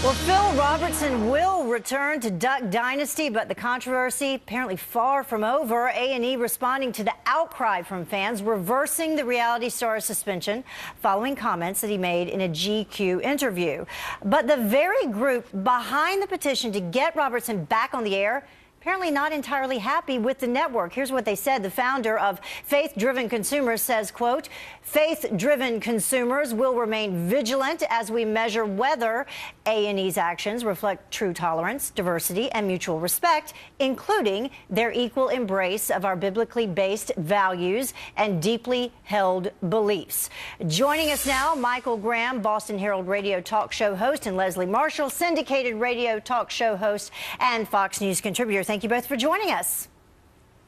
Well, Phil Robertson will return to Duck Dynasty, but the controversy apparently far from over. A&E responding to the outcry from fans, reversing the reality star's suspension following comments that he made in a GQ interview. But the very group behind the petition to get Robertson back on the air apparently not entirely happy with the network. Here's what they said. The founder of Faith-Driven Consumers says, quote, "Faith-driven consumers will remain vigilant as we measure whether A&E's actions reflect true tolerance, diversity, and mutual respect, including their equal embrace of our biblically based values and deeply held beliefs." Joining us now, Michael Graham, Boston Herald radio talk show host, and Leslie Marshall, syndicated radio talk show host and Fox News contributor. Thank you both for joining us.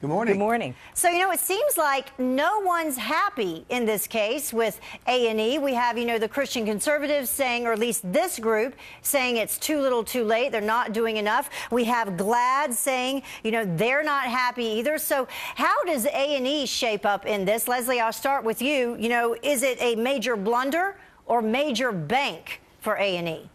Good morning. Good morning. So, it seems like no one's happy in this case with A&E. We have, the Christian conservatives saying, or at least this group, saying it's too little too late. They're not doing enough. We have GLAAD saying, they're not happy either. So how does A&E shape up in this? Leslie, I'll start with you. Is it a major blunder or major bank for A&E?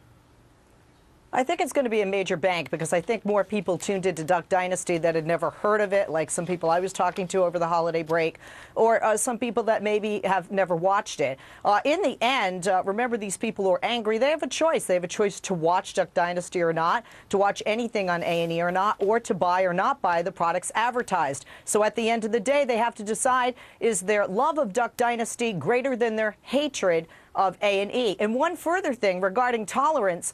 I think it's going to be a major bank because I think more people tuned into Duck Dynasty that had never heard of it, like some people I was talking to over the holiday break, or some people that maybe have never watched it. In the end, remember, these people who are angry, they have a choice. They have a choice to watch Duck Dynasty or not, to watch anything on A&E or not, or to buy or not buy the products advertised. So at the end of the day, they have to decide, is their love of Duck Dynasty greater than their hatred of A&E? And one further thing regarding tolerance,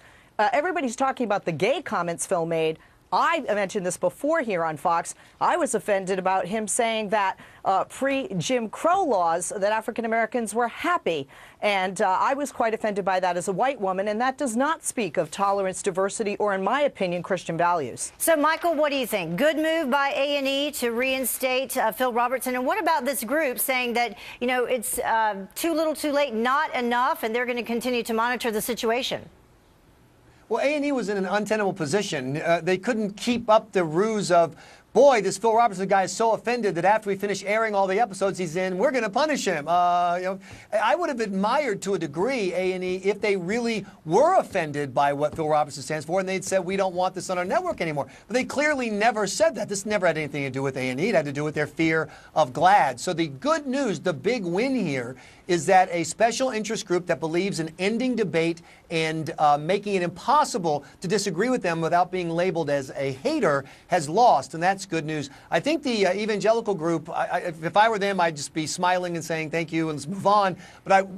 everybody's talking about the gay comments Phil made. I mentioned this before here on Fox. I was offended about him saying that pre-Jim Crow laws that African Americans were happy. And I was quite offended by that as a white woman. And that does not speak of tolerance, diversity, or, in my opinion, Christian values. So, Michael, what do you think? Good move by A&E to reinstate Phil Robertson. And what about this group saying that, it's too little too late, not enough, and they're going to continue to monitor the situation? Well, A&E was in an untenable position. They couldn't keep up the ruse of, boy, this Phil Robertson guy is so offended that after we finish airing all the episodes he's in, we're going to punish him. I would have admired to a degree A&E if they really were offended by what Phil Robertson stands for, and they'd said, we don't want this on our network anymore. But they clearly never said that. This never had anything to do with A&E. It had to do with their fear of GLAAD. So the good news, the big win here, is that a special interest group that believes in ending debate and making it impossible to disagree with them without being labeled as a hater has lost, and that's good news. I think the evangelical group, if I were them, I'd just be smiling and saying thank you and let's move on. But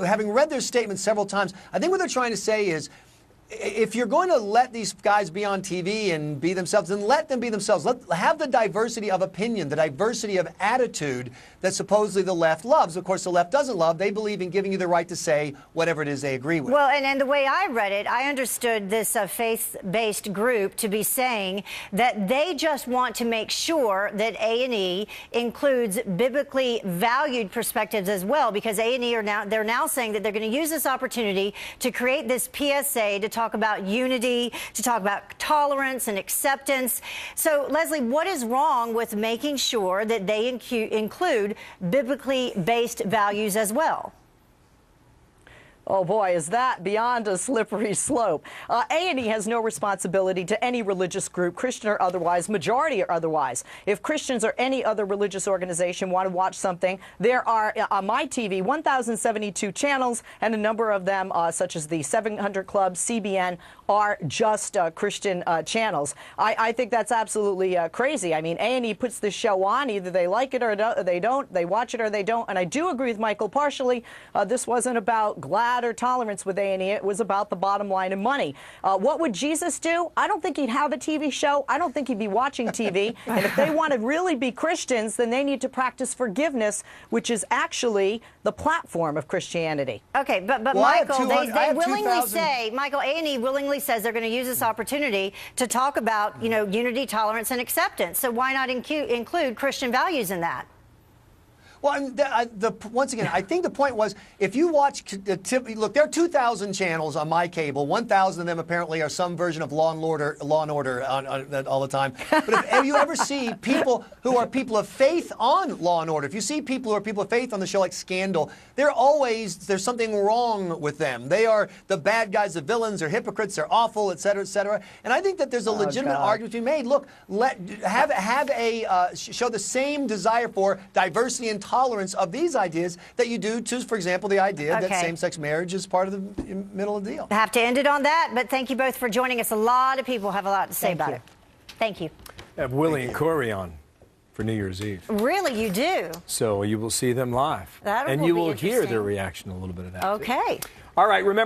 having read their statement several times, I think what they're trying to say is, if you're going to let these guys be on TV and be themselves, then let them be themselves. Have the diversity of opinion, the diversity of attitude that supposedly the left loves. Of course, the left doesn't love. They believe in giving you the right to say whatever it is they agree with. Well, and the way I read it, I understood this faith-based group to be saying that they just want to make sure that A&E includes biblically valued perspectives as well, because A&E they're now saying that they're going to use this opportunity to create this PSA to talk about unity, to talk about tolerance and acceptance. So, Leslie, what is wrong with making sure that they include biblically based values as well? Oh, boy, is that beyond a slippery slope. A&E has no responsibility to any religious group, Christian or otherwise, majority or otherwise. If Christians or any other religious organization want to watch something, there are, on my TV, 1,072 channels, and a number of them, such as the 700 Club, CBN, are just Christian channels. I think that's absolutely crazy. I mean, A&E puts this show on. Either they like it or they don't. They watch it or they don't. And I do agree with Michael partially. This wasn't about GLAAD or tolerance with A&E. It was about the bottom line and money. What would Jesus do? I don't think he'd have a TV show. I don't think he'd be watching TV. And if they want to really be Christians, then they need to practice forgiveness, which is actually the platform of Christianity. Okay, but well, Michael, they willingly say, Michael, A&E willingly says they're going to use this opportunity to talk about, unity, tolerance, and acceptance. So why not include Christian values in that? Well, once again, I think the point was, if you watch, look, there are 2,000 channels on my cable. 1,000 of them apparently are some version of Law and Order all the time. But if you ever see people who are people of faith on Law and Order, if you see people who are people of faith on the show like Scandal, there's something wrong with them. They are the bad guys, the villains, they're hypocrites, they're awful, et cetera, et cetera. And I think that there's a legitimate argument to be made. Look, show the same desire for diversity and tolerance of these ideas that you do to, for example, the idea that same-sex marriage is part of the middle of the deal. I have to end it on that, but thank you both for joining us. A lot of people have a lot to say about it. Thank you. I have Willie and Corey on for New Year's Eve. Really, you do? So you will see them live. That and will you be will hear interesting. their reaction a little bit of that. Okay. All right, remember